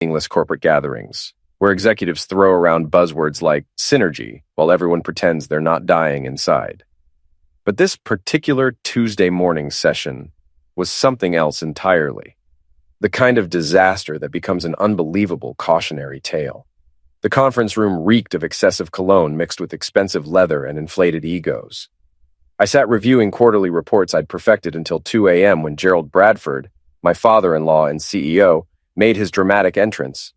meaningless corporate gatherings, where executives throw around buzzwords like synergy while everyone pretends they're not dying inside. But this particular Tuesday morning session was something else entirely. The kind of disaster that becomes an unbelievable cautionary tale. The conference room reeked of excessive cologne mixed with expensive leather and inflated egos. I sat reviewing quarterly reports I'd perfected until 2 a.m. when Gerald Bradford, my father-in-law and CEO, made his dramatic entrance.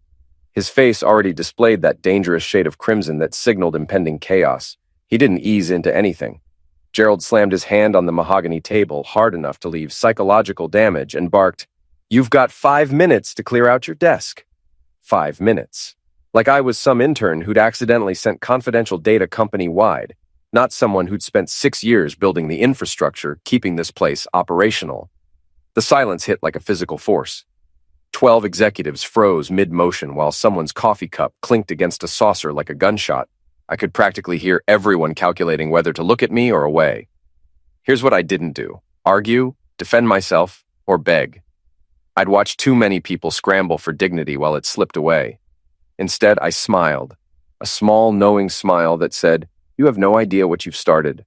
His face already displayed that dangerous shade of crimson that signaled impending chaos. He didn't ease into anything. Gerald slammed his hand on the mahogany table hard enough to leave psychological damage and barked, "You've got 5 minutes to clear out your desk." 5 minutes. Like I was some intern who'd accidentally sent confidential data company-wide, not someone who'd spent 6 years building the infrastructure keeping this place operational. The silence hit like a physical force. 12 executives froze mid-motion while someone's coffee cup clinked against a saucer like a gunshot. I could practically hear everyone calculating whether to look at me or away. Here's what I didn't do: argue, defend myself, or beg. I'd watched too many people scramble for dignity while it slipped away. Instead, I smiled, a small, knowing smile that said, "You have no idea what you've started."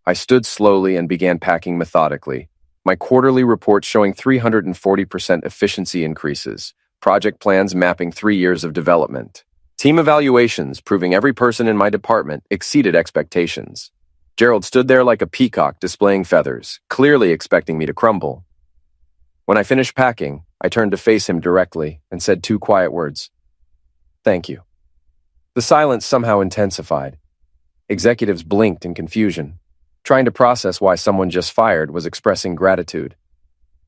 I stood slowly and began packing methodically. My quarterly report showing 340% efficiency increases, project plans mapping 3 years of development, team evaluations proving every person in my department exceeded expectations. Gerald stood there like a peacock displaying feathers, clearly expecting me to crumble. When I finished packing, I turned to face him directly and said 2 quiet words. "Thank you." The silence somehow intensified. Executives blinked in confusion. Trying to process why someone just fired was expressing gratitude.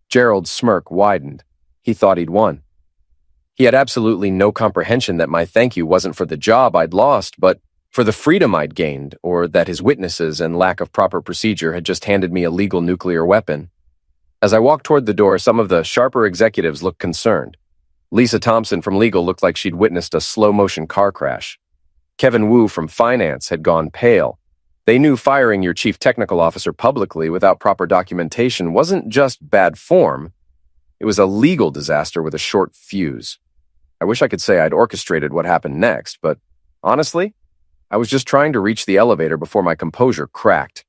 Gerald's smirk widened. He thought he'd won. He had absolutely no comprehension that my thank you wasn't for the job I'd lost, but for the freedom I'd gained, or that his witnesses and lack of proper procedure had just handed me a legal nuclear weapon. As I walked toward the door, some of the sharper executives looked concerned. Lisa Thompson from legal looked like she'd witnessed a slow-motion car crash. Kevin Wu from finance had gone pale. They knew firing your chief technical officer publicly without proper documentation wasn't just bad form. It was a legal disaster with a short fuse. I wish I could say I'd orchestrated what happened next, but honestly, I was just trying to reach the elevator before my composure cracked.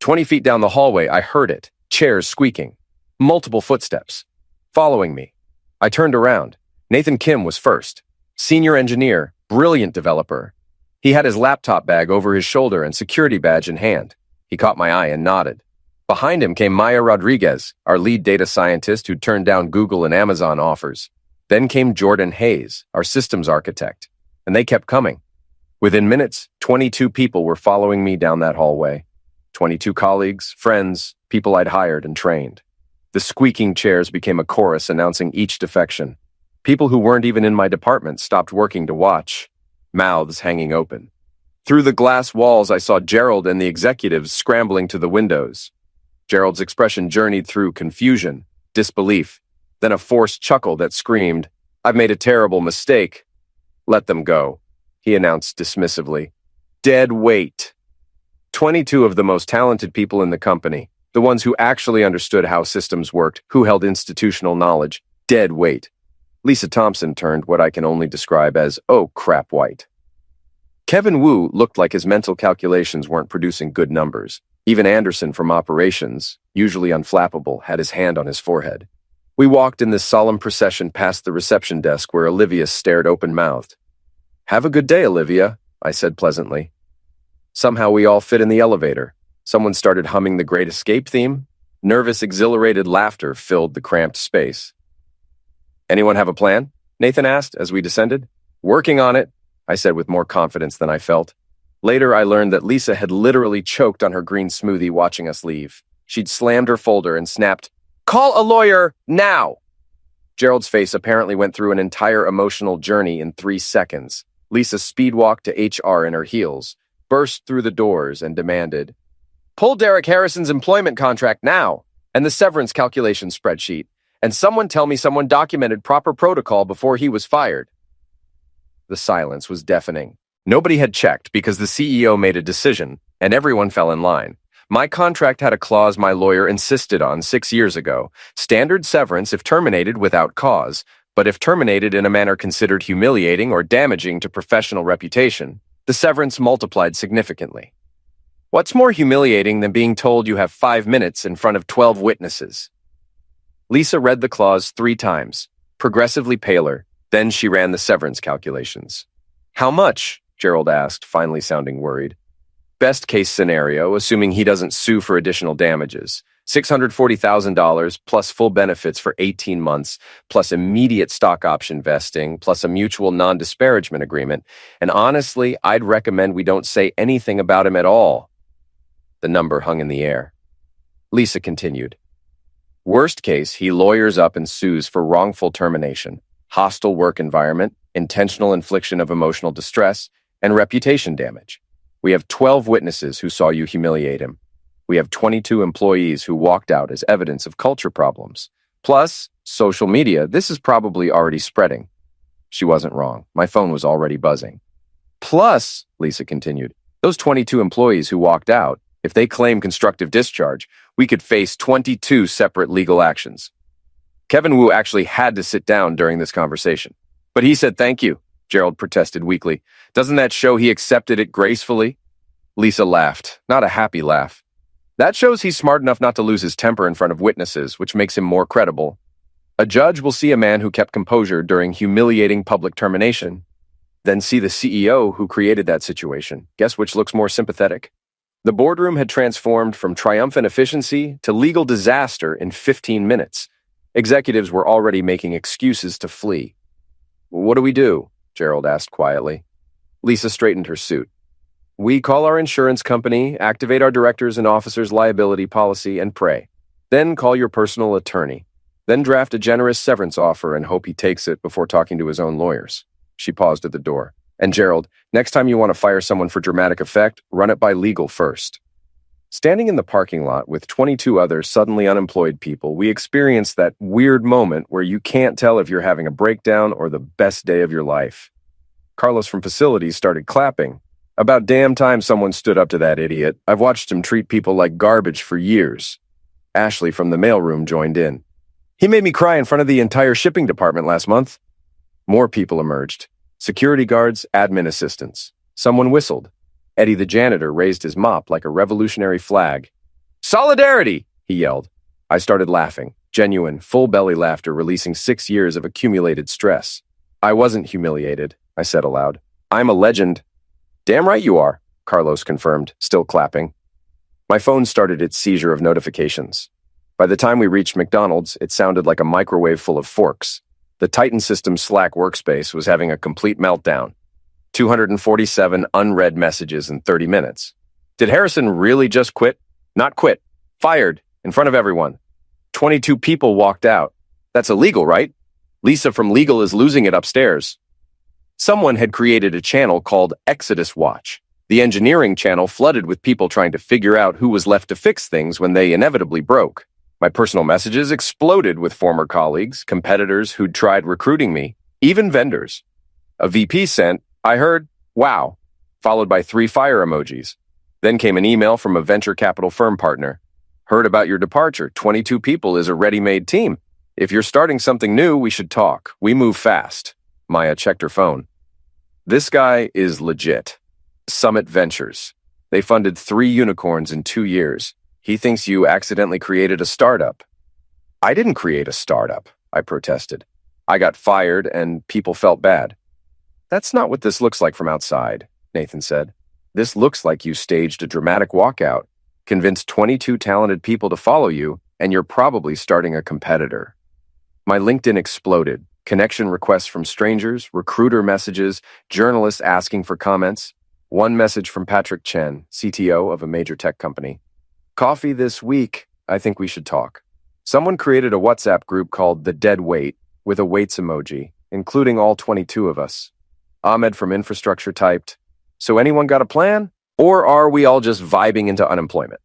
20 feet down the hallway, I heard it, chairs squeaking, multiple footsteps, following me. I turned around. Nathan Kim was first. Senior engineer, brilliant developer. He had his laptop bag over his shoulder and security badge in hand. He caught my eye and nodded. Behind him came Maya Rodriguez, our lead data scientist who'd turned down Google and Amazon offers. Then came Jordan Hayes, our systems architect. And they kept coming. Within minutes, 22 people were following me down that hallway. 22 colleagues, friends, people I'd hired and trained. The squeaking chairs became a chorus announcing each defection. People who weren't even in my department stopped working to watch, mouths hanging open. Through the glass walls, I saw Gerald and the executives scrambling to the windows. Gerald's expression journeyed through confusion, disbelief, then a forced chuckle that screamed, "I've made a terrible mistake." "Let them go," he announced dismissively. "Dead weight." 22 of the most talented people in the company, the ones who actually understood how systems worked, who held institutional knowledge, dead weight. Lisa Thompson turned what I can only describe as, "Oh crap, white." Kevin Wu looked like his mental calculations weren't producing good numbers. Even Anderson from operations, usually unflappable, had his hand on his forehead. We walked in this solemn procession past the reception desk where Olivia stared open-mouthed. "Have a good day, Olivia," I said pleasantly. Somehow we all fit in the elevator. Someone started humming the Great Escape theme. Nervous, exhilarated laughter filled the cramped space. "Anyone have a plan?" Nathan asked as we descended. "Working on it," I said with more confidence than I felt. Later, I learned that Lisa had literally choked on her green smoothie watching us leave. She'd slammed her folder and snapped, "Call a lawyer, now!" Gerald's face apparently went through an entire emotional journey in 3 seconds. Lisa speedwalked to HR in her heels, burst through the doors, and demanded, "Pull Derek Harrison's employment contract now, and the severance calculation spreadsheet. And someone tell me someone documented proper protocol before he was fired." The silence was deafening. Nobody had checked because the CEO made a decision, and everyone fell in line. My contract had a clause my lawyer insisted on 6 years ago: standard severance if terminated without cause, But if terminated in a manner considered humiliating or damaging to professional reputation, the severance multiplied significantly. What's more humiliating than being told you have 5 minutes in front of 12 witnesses? Lisa read the clause 3 times, progressively paler. Then she ran the severance calculations. How much? Gerald asked, finally sounding worried. Best case scenario, assuming he doesn't sue for additional damages, $640,000 plus full benefits for 18 months, plus immediate stock option vesting, plus a mutual non-disparagement agreement. And honestly, I'd recommend we don't say anything about him at all. The number hung in the air. Lisa continued. Worst case, he lawyers up and sues for wrongful termination, hostile work environment, intentional infliction of emotional distress, and reputation damage. We have 12 witnesses who saw you humiliate him. We have 22 employees who walked out as evidence of culture problems. Plus, social media, this is probably already spreading. She wasn't wrong. My phone was already buzzing. Plus, Lisa continued, those 22 employees who walked out, if they claim constructive discharge, we could face 22 separate legal actions. Kevin Wu actually had to sit down during this conversation. But he said thank you, Gerald protested weakly. Doesn't that show he accepted it gracefully? Lisa laughed, not a happy laugh. That shows he's smart enough not to lose his temper in front of witnesses, which makes him more credible. A judge will see a man who kept composure during humiliating public termination, then see the CEO who created that situation. Guess which looks more sympathetic? The boardroom had transformed from triumphant efficiency to legal disaster in 15 minutes. Executives were already making excuses to flee. What do we do? Gerald asked quietly. Lisa straightened her suit. We call our insurance company, activate our directors and officers' liability policy, and pray. Then call your personal attorney. Then draft a generous severance offer and hope he takes it before talking to his own lawyers. She paused at the door. And Gerald, next time you want to fire someone for dramatic effect, run it by legal first. Standing in the parking lot with 22 other suddenly unemployed people, we experienced that weird moment where you can't tell if you're having a breakdown or the best day of your life. Carlos from facilities started clapping. About damn time someone stood up to that idiot. I've watched him treat people like garbage for years. Ashley from the mailroom joined in. He made me cry in front of the entire shipping department last month. More people emerged. Security guards, admin assistants. Someone whistled. Eddie the janitor raised his mop like a revolutionary flag. Solidarity! He yelled. I started laughing. Genuine, full-belly laughter releasing 6 years of accumulated stress. I wasn't humiliated, I said aloud. I'm a legend. Damn right you are, Carlos confirmed, still clapping. My phone started its seizure of notifications. By the time we reached McDonald's, it sounded like a microwave full of forks. The Titan Systems Slack workspace was having a complete meltdown. 247 unread messages in 30 minutes. Did Harrison really just quit? Not quit. Fired, in front of everyone. 22 people walked out. That's illegal, right? Lisa from legal is losing it upstairs. Someone had created a channel called Exodus Watch. The engineering channel flooded with people trying to figure out who was left to fix things when they inevitably broke. My personal messages exploded with former colleagues, competitors who'd tried recruiting me, even vendors. A VP sent, I heard, wow, followed by 3 fire emojis. Then came an email from a venture capital firm partner. Heard about your departure. 22 people is a ready-made team. If you're starting something new, we should talk. We move fast. Maya checked her phone. This guy is legit. Summit Ventures. They funded 3 unicorns in 2 years. He thinks you accidentally created a startup. I didn't create a startup, I protested. I got fired and people felt bad. That's not what this looks like from outside, Nathan said. This looks like you staged a dramatic walkout, convinced 22 talented people to follow you, and you're probably starting a competitor. My LinkedIn exploded. Connection requests from strangers, recruiter messages, journalists asking for comments. One message from Patrick Chen, CTO of a major tech company. Coffee this week. I think we should talk. Someone created a WhatsApp group called The Dead Weight with a weights emoji, including all 22 of us. Ahmed from infrastructure typed, so anyone got a plan? Or are we all just vibing into unemployment?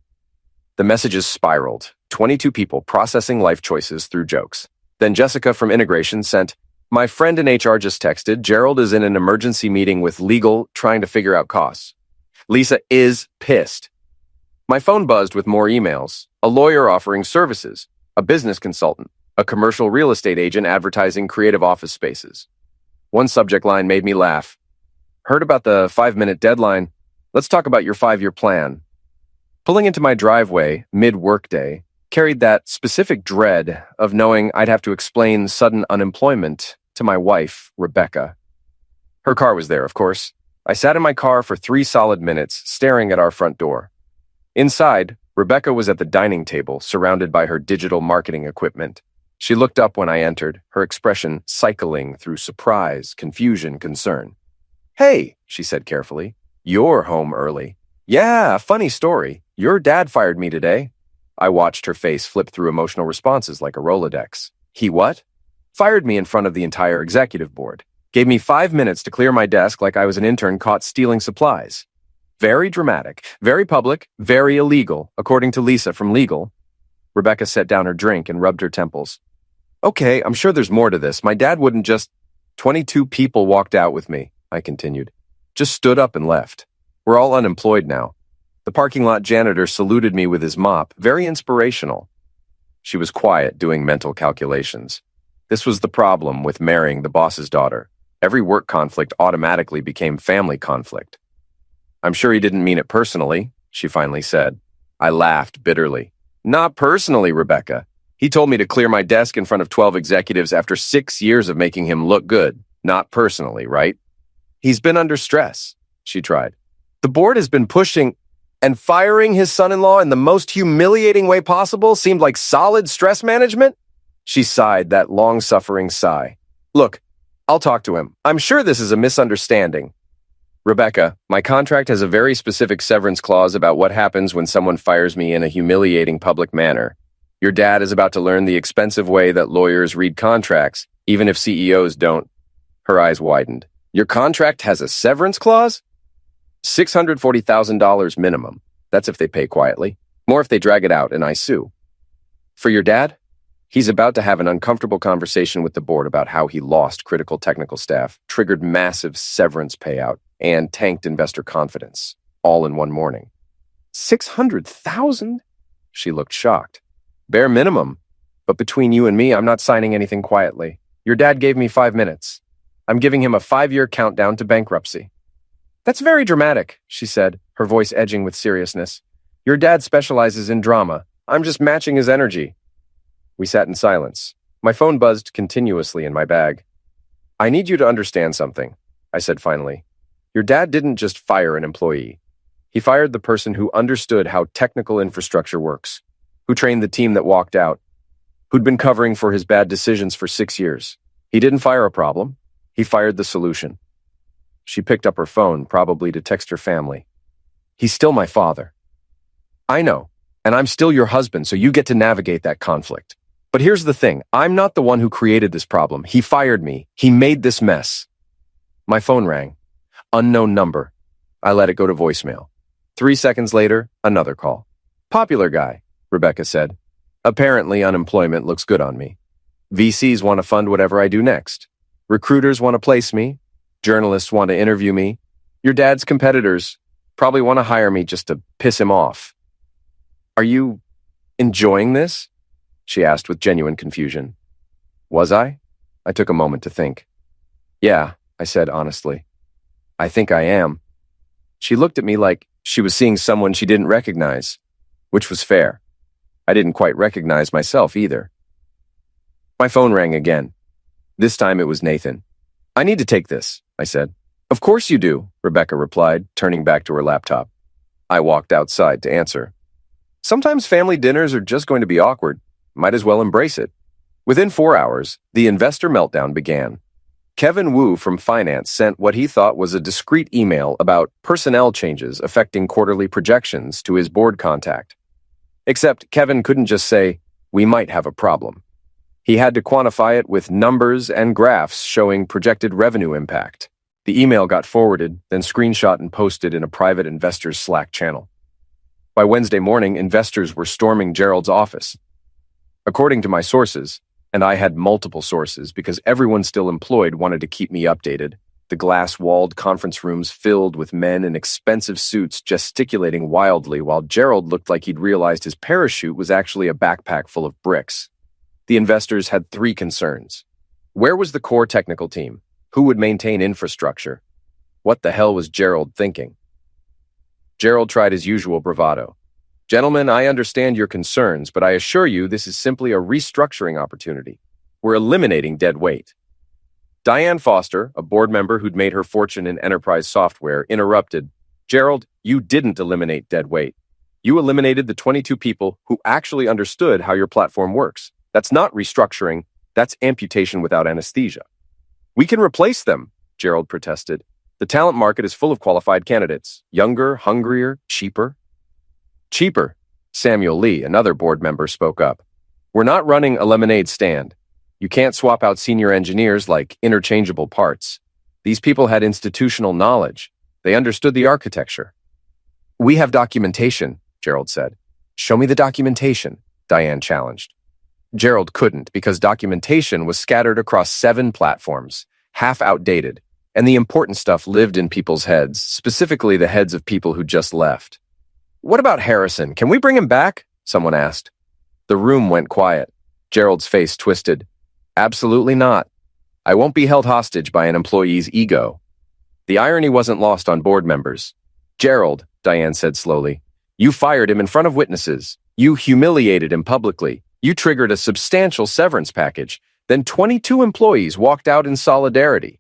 The messages spiraled, 22 people processing life choices through jokes. Then Jessica from integration sent, my friend in HR just texted, Gerald is in an emergency meeting with legal trying to figure out costs. Lisa is pissed. My phone buzzed with more emails, a lawyer offering services, a business consultant, a commercial real estate agent advertising creative office spaces. One subject line made me laugh. Heard about the 5-minute deadline? Let's talk about your 5-year plan. Pulling into my driveway mid-workday carried that specific dread of knowing I'd have to explain sudden unemployment to my wife, Rebecca. Her car was there, of course. I sat in my car for 3 solid minutes, staring at our front door. Inside, Rebecca was at the dining table, surrounded by her digital marketing equipment. She looked up when I entered, her expression cycling through surprise, confusion, concern. "Hey," she said carefully, "you're home early." "Yeah, funny story. Your dad fired me today." I watched her face flip through emotional responses like a Rolodex. "He what?" "Fired me in front of the entire executive board. Gave me 5 minutes to clear my desk like I was an intern caught stealing supplies. Very dramatic, very public, very illegal, according to Lisa from legal." Rebecca set down her drink and rubbed her temples. "Okay, I'm sure there's more to this. My dad wouldn't just—" 22 people walked out with me, I continued. Just stood up and left. We're all unemployed now. The parking lot janitor saluted me with his mop, very inspirational. She was quiet, doing mental calculations. This was the problem with marrying the boss's daughter. Every work conflict automatically became family conflict. "I'm sure he didn't mean it personally," she finally said. I laughed bitterly. "Not personally, Rebecca. He told me to clear my desk in front of 12 executives after 6 years of making him look good. Not personally, right?" "He's been under stress," she tried. "The board has been pushing, and firing his son-in-law in the most humiliating way possible seemed like solid stress management?" She sighed, that long-suffering sigh. "Look, I'll talk to him. I'm sure this is a misunderstanding." "Rebecca, my contract has a very specific severance clause about what happens when someone fires me in a humiliating public manner. Your dad is about to learn the expensive way that lawyers read contracts, even if CEOs don't." Her eyes widened. "Your contract has a severance clause?" $640,000 minimum. That's if they pay quietly. More if they drag it out and I sue. For your dad? He's about to have an uncomfortable conversation with the board about how he lost critical technical staff, triggered massive severance payout, and tanked investor confidence, all in one morning. 600,000? She looked shocked. "Bare minimum. But between you and me, I'm not signing anything quietly. Your dad gave me 5 minutes. I'm giving him a 5-year countdown to bankruptcy." "That's very dramatic," she said, her voice edging with seriousness. "Your dad specializes in drama. I'm just matching his energy." We sat in silence. My phone buzzed continuously in my bag. "I need you to understand something," I said finally. "Your dad didn't just fire an employee. He fired the person who understood how technical infrastructure works, who trained the team that walked out, who'd been covering for his bad decisions for 6 years. He didn't fire a problem. He fired the solution." She picked up her phone, probably to text her family. "He's still my father." "I know, and I'm still your husband, so you get to navigate that conflict. But here's the thing, I'm not the one who created this problem. He fired me. He made this mess." My phone rang. Unknown number. I let it go to voicemail. 3 seconds later, another call. "Popular guy," Rebecca said. "Apparently unemployment looks good on me. VCs want to fund whatever I do next. Recruiters want to place me. Journalists want to interview me. Your dad's competitors probably want to hire me just to piss him off." "Are you enjoying this?" she asked with genuine confusion. Was I? I took a moment to think. "Yeah," I said honestly. "I think I am." She looked at me like she was seeing someone she didn't recognize, which was fair. I didn't quite recognize myself either. My phone rang again. This time it was Nathan. "I need to take this," I said. "Of course you do," Rebecca replied, turning back to her laptop. I walked outside to answer. Sometimes family dinners are just going to be awkward. Might as well embrace it. Within 4 hours, the investor meltdown began. Kevin Wu from finance sent what he thought was a discreet email about personnel changes affecting quarterly projections to his board contact. Except Kevin couldn't just say, "We might have a problem." He had to quantify it with numbers and graphs showing projected revenue impact. The email got forwarded, then screenshot and posted in a private investor's Slack channel. By Wednesday morning, investors were storming Gerald's office. According to my sources, and I had multiple sources because everyone still employed wanted to keep me updated, the glass-walled conference rooms filled with men in expensive suits gesticulating wildly while Gerald looked like he'd realized his parachute was actually a backpack full of bricks. The investors had three concerns. Where was the core technical team? Who would maintain infrastructure? What the hell was Gerald thinking? Gerald tried his usual bravado. Gentlemen, I understand your concerns, but I assure you this is simply a restructuring opportunity. We're eliminating dead weight. Diane Foster, a board member who'd made her fortune in enterprise software, interrupted. Gerald, you didn't eliminate dead weight. You eliminated the 22 people who actually understood how your platform works. That's not restructuring. That's amputation without anesthesia. We can replace them, Gerald protested. The talent market is full of qualified candidates. Younger, hungrier, cheaper. Cheaper, Samuel Lee, another board member, spoke up. We're not running a lemonade stand. You can't swap out senior engineers like interchangeable parts. These people had institutional knowledge. They understood the architecture. We have documentation, Gerald said. Show me the documentation, Diane challenged. Gerald couldn't because documentation was scattered across 7 platforms, half outdated, and the important stuff lived in people's heads, specifically the heads of people who just left. What about Harrison? Can we bring him back? Someone asked. The room went quiet. Gerald's face twisted. Absolutely not. I won't be held hostage by an employee's ego. The irony wasn't lost on board members. Gerald, Diane said slowly, you fired him in front of witnesses. You humiliated him publicly. You triggered a substantial severance package. Then 22 employees walked out in solidarity.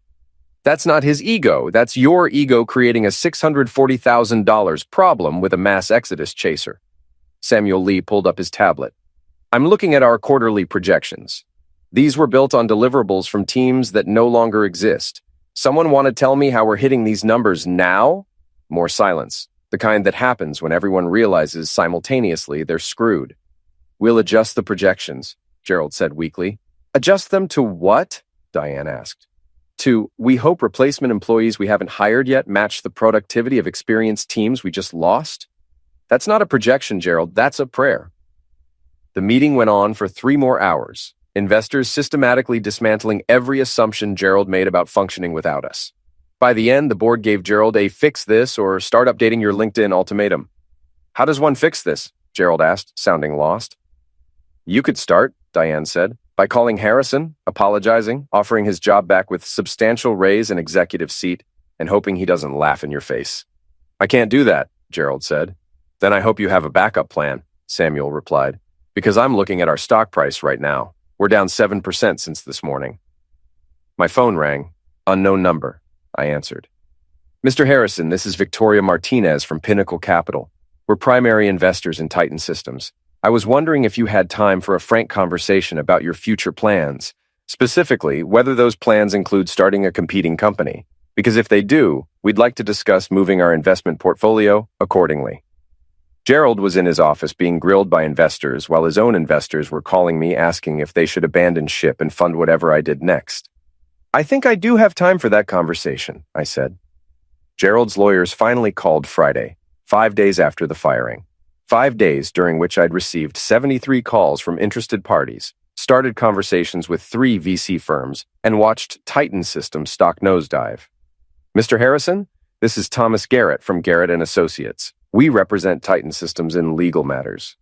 That's not his ego. That's your ego creating a $640,000 problem with a mass exodus chaser. Samuel Lee pulled up his tablet. I'm looking at our quarterly projections. These were built on deliverables from teams that no longer exist. Someone want to tell me how we're hitting these numbers now? More silence, the kind that happens when everyone realizes simultaneously they're screwed. We'll adjust the projections, Gerald said weakly. Adjust them to what? Diane asked. We hope replacement employees we haven't hired yet match the productivity of experienced teams we just lost? That's not a projection, Gerald. That's a prayer. The meeting went on for 3 more hours, investors systematically dismantling every assumption Gerald made about functioning without us. By the end, the board gave Gerald a fix this or start updating your LinkedIn ultimatum. How does one fix this? Gerald asked, sounding lost. You could start, Diane said, by calling Harrison, apologizing, offering his job back with substantial raise and executive seat, and hoping he doesn't laugh in your face. I can't do that, Gerald said. Then I hope you have a backup plan, Samuel replied, because I'm looking at our stock price right now. We're down 7% since this morning. My phone rang. Unknown number, I answered. Mr. Harrison, this is Victoria Martinez from Pinnacle Capital. We're primary investors in Titan Systems. I was wondering if you had time for a frank conversation about your future plans, specifically whether those plans include starting a competing company, because if they do, we'd like to discuss moving our investment portfolio accordingly. Gerald was in his office being grilled by investors while his own investors were calling me asking if they should abandon ship and fund whatever I did next. I think I do have time for that conversation, I said. Gerald's lawyers finally called Friday, 5 days after the firing. 5 days during which I'd received 73 calls from interested parties, started conversations with 3 VC firms, and watched Titan Systems stock nosedive. Mr. Harrison, this is Thomas Garrett from Garrett & Associates. We represent Titan Systems in legal matters.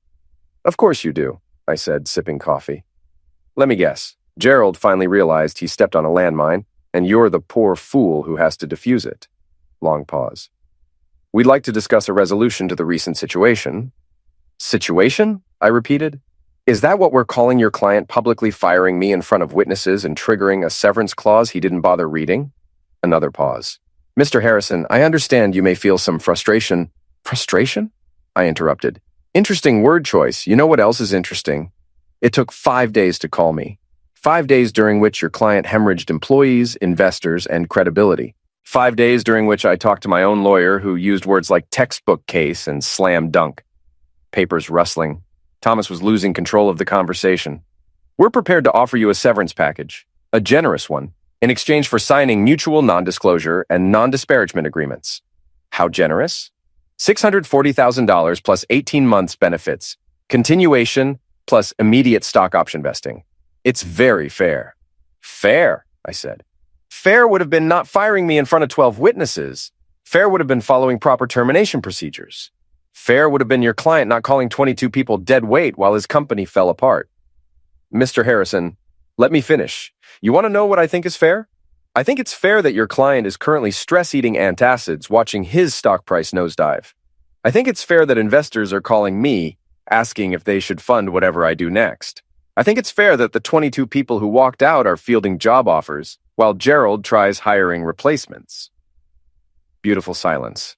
Of course you do, I said, sipping coffee. Let me guess. Gerald finally realized he stepped on a landmine, and you're the poor fool who has to defuse it. Long pause. We'd like to discuss a resolution to the recent situation. Situation? I repeated. Is that what we're calling your client publicly firing me in front of witnesses and triggering a severance clause he didn't bother reading? Another pause. Mr. Harrison, I understand you may feel some frustration. Frustration? I interrupted. Interesting word choice. You know what else is interesting? It took 5 days to call me. 5 days during which your client hemorrhaged employees, investors, and credibility. 5 days during which I talked to my own lawyer who used words like textbook case and slam dunk. Papers rustling. Thomas was losing control of the conversation. We're prepared to offer you a severance package, a generous one, in exchange for signing mutual non-disclosure and non-disparagement agreements. How generous? $640,000 plus 18 months benefits, continuation plus immediate stock option vesting. It's very fair. Fair, I said. Fair would have been not firing me in front of 12 witnesses. Fair would have been following proper termination procedures. Fair would have been your client not calling 22 people dead weight while his company fell apart. Mr. Harrison, let me finish. You want to know what I think is fair? I think it's fair that your client is currently stress-eating antacids watching his stock price nosedive. I think it's fair that investors are calling me, asking if they should fund whatever I do next. I think it's fair that the 22 people who walked out are fielding job offers, while Gerald tries hiring replacements. Beautiful silence.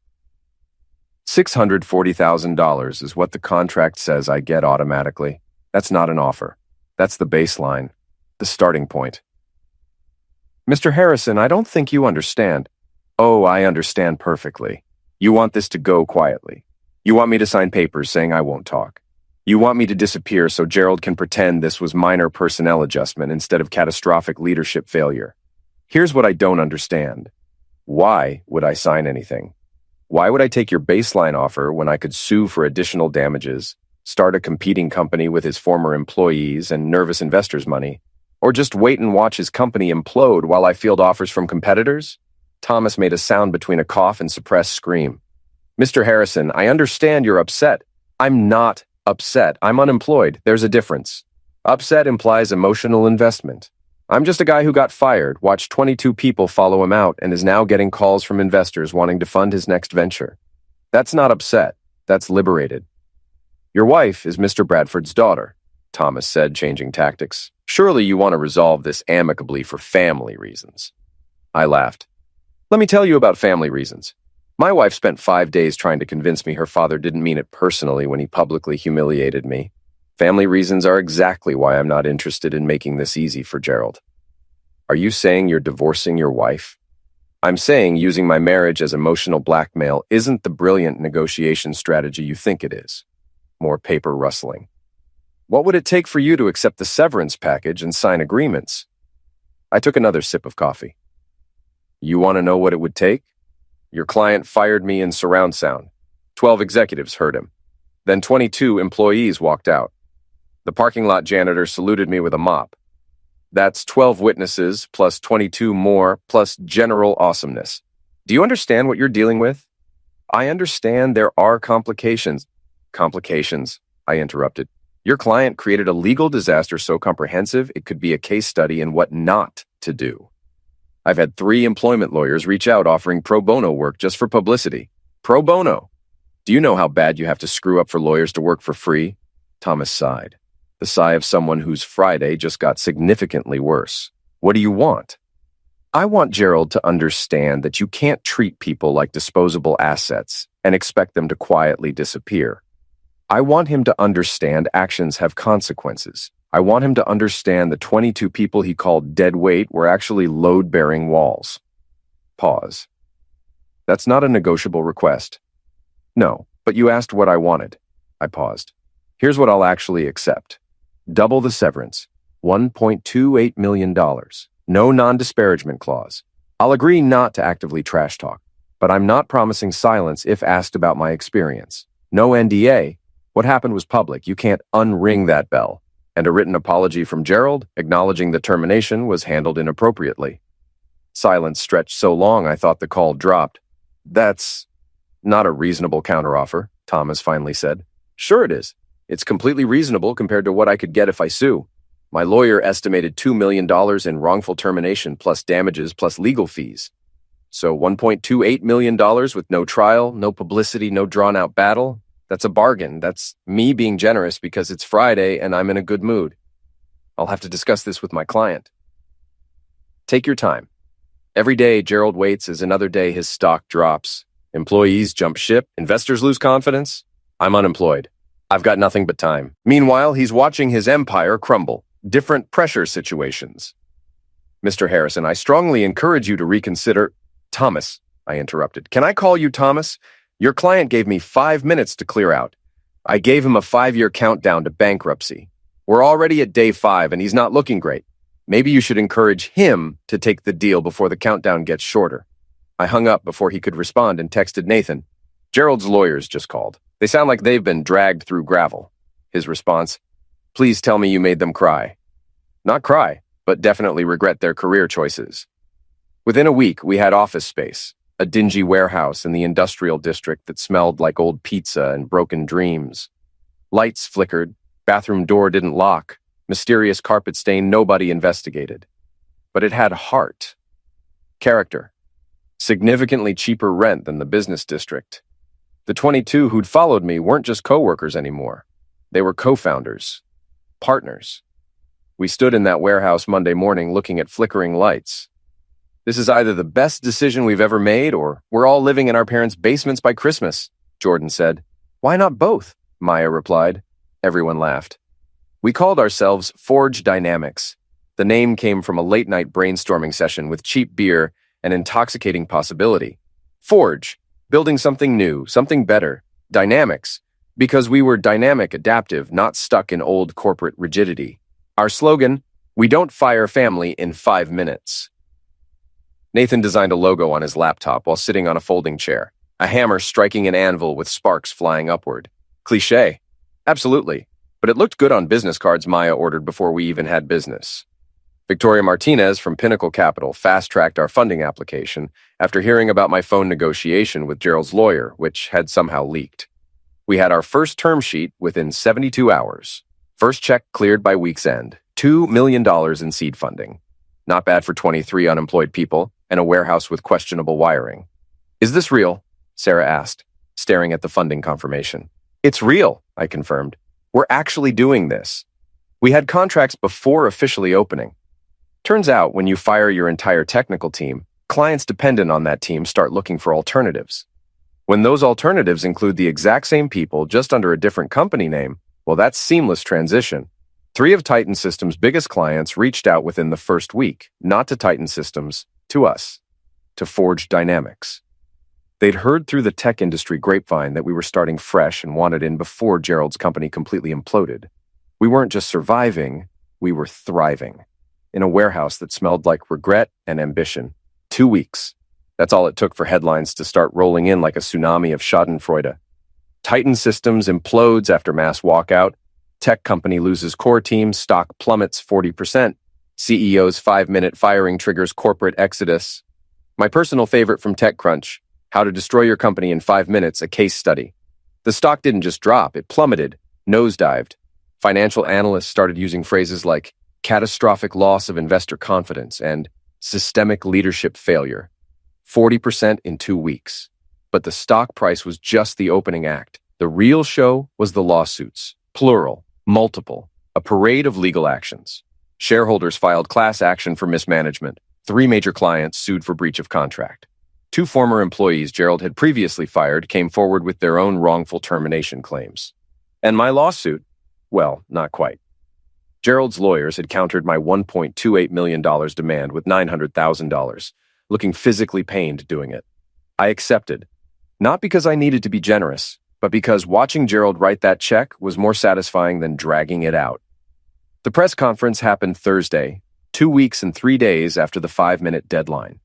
$640,000 is what the contract says I get automatically. That's not an offer. That's the baseline, the starting point. Mr. Harrison, I don't think you understand. Oh, I understand perfectly. You want this to go quietly. You want me to sign papers saying I won't talk. You want me to disappear so Gerald can pretend this was minor personnel adjustment instead of catastrophic leadership failure. Here's what I don't understand. Why would I sign anything? Why would I take your baseline offer when I could sue for additional damages, start a competing company with his former employees and nervous investors' money, or just wait and watch his company implode while I field offers from competitors? Thomas made a sound between a cough and suppressed scream. Mr. Harrison, I understand you're upset. I'm not upset. I'm unemployed. There's a difference. Upset implies emotional investment. I'm just a guy who got fired, watched 22 people follow him out, and is now getting calls from investors wanting to fund his next venture. That's not upset. That's liberated. Your wife is Mr. Bradford's daughter, Thomas said, changing tactics. Surely you want to resolve this amicably for family reasons. I laughed. Let me tell you about family reasons. My wife spent 5 days trying to convince me her father didn't mean it personally when he publicly humiliated me. Family reasons are exactly why I'm not interested in making this easy for Gerald. Are you saying you're divorcing your wife? I'm saying using my marriage as emotional blackmail isn't the brilliant negotiation strategy you think it is. More paper rustling. What would it take for you to accept the severance package and sign agreements? I took another sip of coffee. You want to know what it would take? Your client fired me in surround sound. 12 executives heard him. Then 22 employees walked out. The parking lot janitor saluted me with a mop. That's 12 witnesses, plus 22 more, plus general awesomeness. Do you understand what you're dealing with? I understand there are complications. Complications, I interrupted. Your client created a legal disaster so comprehensive it could be a case study in what not to do. I've had 3 employment lawyers reach out offering pro bono work just for publicity. Pro bono. Do you know how bad you have to screw up for lawyers to work for free? Thomas sighed. The sigh of someone whose Friday just got significantly worse. What do you want? I want Gerald to understand that you can't treat people like disposable assets and expect them to quietly disappear. I want him to understand actions have consequences. I want him to understand the 22 people he called dead weight were actually load-bearing walls. Pause. That's not a negotiable request. No, but you asked what I wanted. I paused. Here's what I'll actually accept. Double the severance. $1.28 million. No non-disparagement clause. I'll agree not to actively trash talk, but I'm not promising silence if asked about my experience. No NDA. What happened was public. You can't unring that bell. And a written apology from Gerald, acknowledging the termination, was handled inappropriately. Silence stretched so long I thought the call dropped. That's not a reasonable counteroffer, Thomas finally said. Sure it is. It's completely reasonable compared to what I could get if I sue. My lawyer estimated $2 million in wrongful termination plus damages plus legal fees. So $1.28 million with no trial, no publicity, no drawn-out battle. That's a bargain. That's me being generous because it's Friday and I'm in a good mood. I'll have to discuss this with my client. Take your time. Every day Gerald waits is another day his stock drops. Employees jump ship. Investors lose confidence. I'm unemployed. I've got nothing but time. Meanwhile, he's watching his empire crumble. Different pressure situations. Mr. Harrison, I strongly encourage you to reconsider... Thomas, I interrupted. Can I call you Thomas? Your client gave me 5 minutes to clear out. I gave him a 5-year countdown to bankruptcy. We're already at day 5 and he's not looking great. Maybe you should encourage him to take the deal before the countdown gets shorter. I hung up before he could respond and texted Nathan. Gerald's lawyers just called. They sound like they've been dragged through gravel. His response, please tell me you made them cry. Not cry, but definitely regret their career choices. Within a week, we had office space, a dingy warehouse in the industrial district that smelled like old pizza and broken dreams. Lights flickered, bathroom door didn't lock, Mysterious carpet stain nobody investigated. But it had heart. Character. Significantly cheaper rent than the business district. The 22 who'd followed me weren't just co-workers anymore. They were co-founders. Partners. We stood in that warehouse Monday morning looking at flickering lights. This is either the best decision we've ever made or we're all living in our parents' basements by Christmas, Jordan said. Why not both? Maya replied. Everyone laughed. We called ourselves Forge Dynamics. The name came from a late-night brainstorming session with cheap beer and intoxicating possibility. Forge, building something new, something better. Dynamics, because we were dynamic, adaptive, not stuck in old corporate rigidity. Our slogan, we don't fire family in 5 minutes. Nathan designed a logo on his laptop while sitting on a folding chair, a hammer striking an anvil with sparks flying upward. Cliché. Absolutely. But it looked good on business cards Maya ordered before we even had business. Victoria Martinez from Pinnacle Capital fast-tracked our funding application after hearing about my phone negotiation with Gerald's lawyer, which had somehow leaked. We had our first term sheet within 72 hours. First check cleared by week's end. $2 million in seed funding. Not bad for 23 unemployed people and a warehouse with questionable wiring. Is this real? Sarah asked, staring at the funding confirmation. It's real, I confirmed. We're actually doing this. We had contracts before officially opening. Turns out when you fire your entire technical team, clients dependent on that team start looking for alternatives. When those alternatives include the exact same people just under a different company name, well, that's seamless transition. 3 of Titan Systems' biggest clients reached out within the first week, not to Titan Systems, to us, to Forge Dynamics. They'd heard through the tech industry grapevine that we were starting fresh and wanted in before Gerald's company completely imploded. We weren't just surviving, we were thriving. In a warehouse that smelled like regret and ambition. 2 weeks. That's all it took for headlines to start rolling in like a tsunami of schadenfreude. Titan Systems implodes after mass walkout. Tech company loses core team, stock plummets 40%. CEO's 5-minute firing triggers corporate exodus. My personal favorite from TechCrunch, How to Destroy Your Company in 5 Minutes, a case study. The stock didn't just drop, it plummeted, nosedived. Financial analysts started using phrases like catastrophic loss of investor confidence and systemic leadership failure. 40% in 2 weeks. But the stock price was just the opening act. The real show was the lawsuits. Plural, multiple, a parade of legal actions. Shareholders filed class action for mismanagement. 3 major clients sued for breach of contract. 2 former employees Gerald had previously fired came forward with their own wrongful termination claims. And my lawsuit? Well, not quite. Gerald's lawyers had countered my $1.28 million demand with $900,000, looking physically pained doing it. I accepted, not because I needed to be generous, but because watching Gerald write that check was more satisfying than dragging it out. The press conference happened Thursday, 2 weeks and 3 days after the 5-minute deadline.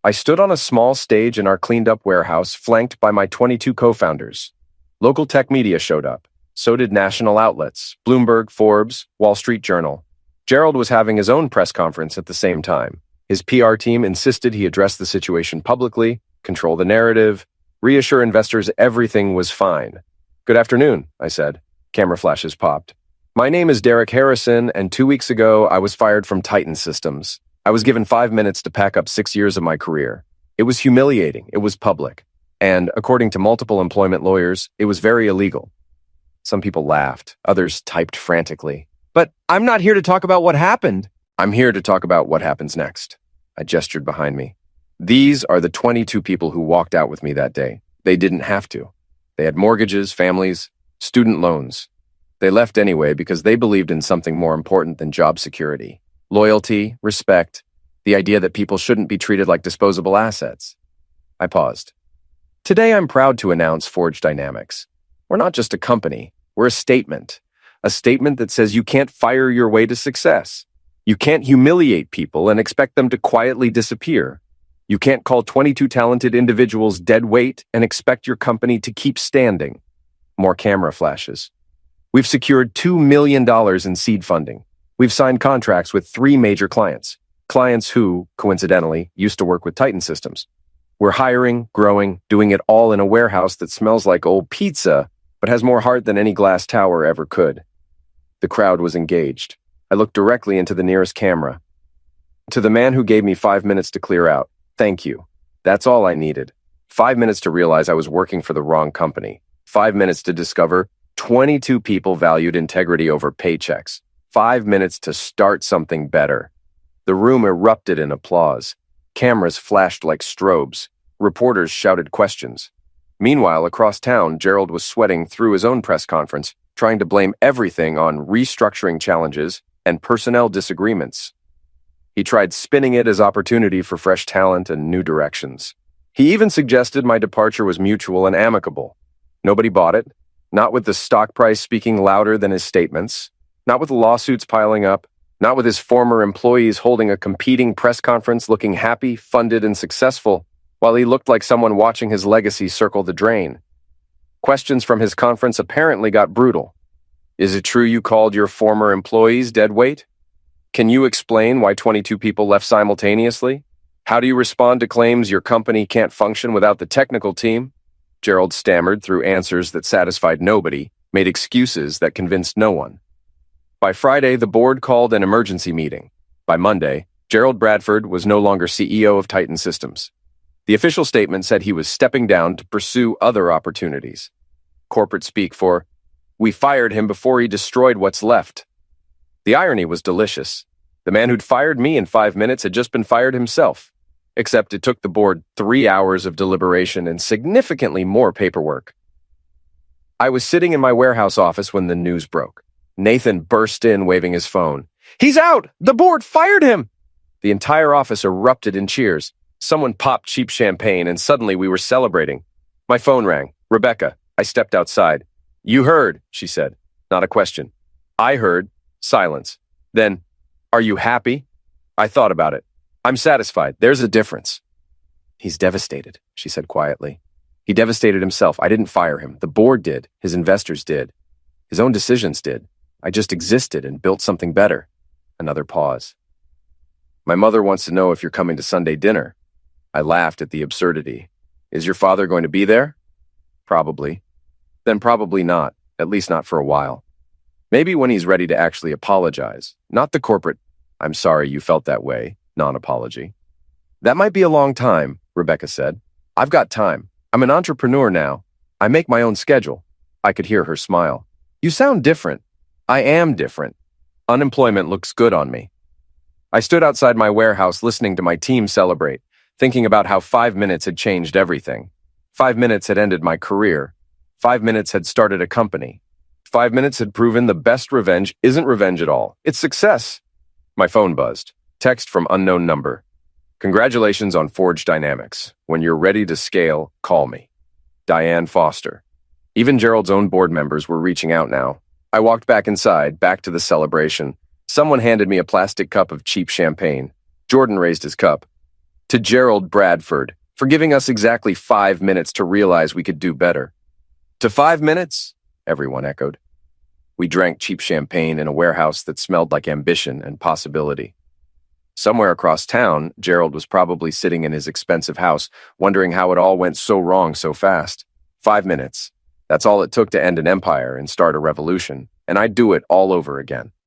I stood on a small stage in our cleaned-up warehouse, flanked by my 22 co-founders. Local tech media showed up. So did national outlets, Bloomberg, Forbes, Wall Street Journal. Gerald was having his own press conference at the same time. His PR team insisted he address the situation publicly, control the narrative, reassure investors everything was fine. Good afternoon, I said. Camera flashes popped. My name is Derek Harrison, and 2 weeks ago, I was fired from Titan Systems. I was given 5 minutes to pack up 6 years of my career. It was humiliating. It was public. And according to multiple employment lawyers, it was very illegal. Some people laughed. Others typed frantically. But I'm not here to talk about what happened. I'm here to talk about what happens next. I gestured behind me. These are the 22 people who walked out with me that day. They didn't have to. They had mortgages, families, student loans. They left anyway because they believed in something more important than job security. Loyalty, respect, the idea that people shouldn't be treated like disposable assets. I paused. Today I'm proud to announce Forge Dynamics. We're not just a company. We're a statement that says you can't fire your way to success. You can't humiliate people and expect them to quietly disappear. You can't call 22 talented individuals dead weight and expect your company to keep standing. More camera flashes. We've secured $2 million in seed funding. We've signed contracts with 3 major clients. Clients who, coincidentally, used to work with Titan Systems. We're hiring, growing, doing it all in a warehouse that smells like old pizza, but has more heart than any glass tower ever could. The crowd was engaged. I looked directly into the nearest camera. To the man who gave me 5 minutes to clear out, thank you. That's all I needed. 5 minutes to realize I was working for the wrong company. 5 minutes to discover 22 people valued integrity over paychecks. 5 minutes to start something better. The room erupted in applause. Cameras flashed like strobes. Reporters shouted questions. Meanwhile, across town, Gerald was sweating through his own press conference, trying to blame everything on restructuring challenges and personnel disagreements. He tried spinning it as opportunity for fresh talent and new directions. He even suggested my departure was mutual and amicable. Nobody bought it, not with the stock price speaking louder than his statements, not with lawsuits piling up, not with his former employees holding a competing press conference looking happy, funded, and successful, while he looked like someone watching his legacy circle the drain. Questions from his conference apparently got brutal. Is it true you called your former employees dead weight? Can you explain why 22 people left simultaneously? How do you respond to claims your company can't function without the technical team? Gerald stammered through answers that satisfied nobody, made excuses that convinced no one. By Friday, the board called an emergency meeting. By Monday, Gerald Bradford was no longer CEO of Titan Systems. The official statement said he was stepping down to pursue other opportunities. Corporate speak for, "We fired him before he destroyed what's left." The irony was delicious. The man who'd fired me in 5 minutes had just been fired himself. Except it took the board 3 hours of deliberation and significantly more paperwork. I was sitting in my warehouse office when the news broke. Nathan burst in waving his phone. "He's out! The board fired him!" The entire office erupted in cheers. Someone popped cheap champagne and suddenly we were celebrating. My phone rang. Rebecca. I stepped outside. "You heard," she said. Not a question. I heard. Silence. Then, "Are you happy?" I thought about it. "I'm satisfied. There's a difference." "He's devastated," she said quietly. "He devastated himself. I didn't fire him. The board did. His investors did. His own decisions did. I just existed and built something better." Another pause. "My mother wants to know if you're coming to Sunday dinner." I laughed at the absurdity. "Is your father going to be there?" "Probably." "Then probably not, at least not for a while. Maybe when he's ready to actually apologize, not the corporate, 'I'm sorry you felt that way,' non-apology." "That might be a long time," Rebecca said. "I've got time. I'm an entrepreneur now. I make my own schedule." I could hear her smile. "You sound different." "I am different. Unemployment looks good on me." I stood outside my warehouse listening to my team celebrate, thinking about how 5 minutes had changed everything. 5 minutes had ended my career. 5 minutes had started a company. 5 minutes had proven the best revenge isn't revenge at all. It's success. My phone buzzed. Text from unknown number. "Congratulations on Forge Dynamics. When you're ready to scale, call me. Diane Foster." Even Gerald's own board members were reaching out now. I walked back inside, back to the celebration. Someone handed me a plastic cup of cheap champagne. Jordan raised his cup. "To Gerald Bradford, for giving us exactly 5 minutes to realize we could do better." "To 5 minutes?" everyone echoed. We drank cheap champagne in a warehouse that smelled like ambition and possibility. Somewhere across town, Gerald was probably sitting in his expensive house, wondering how it all went so wrong so fast. 5 minutes. That's all it took to end an empire and start a revolution, and I'd do it all over again.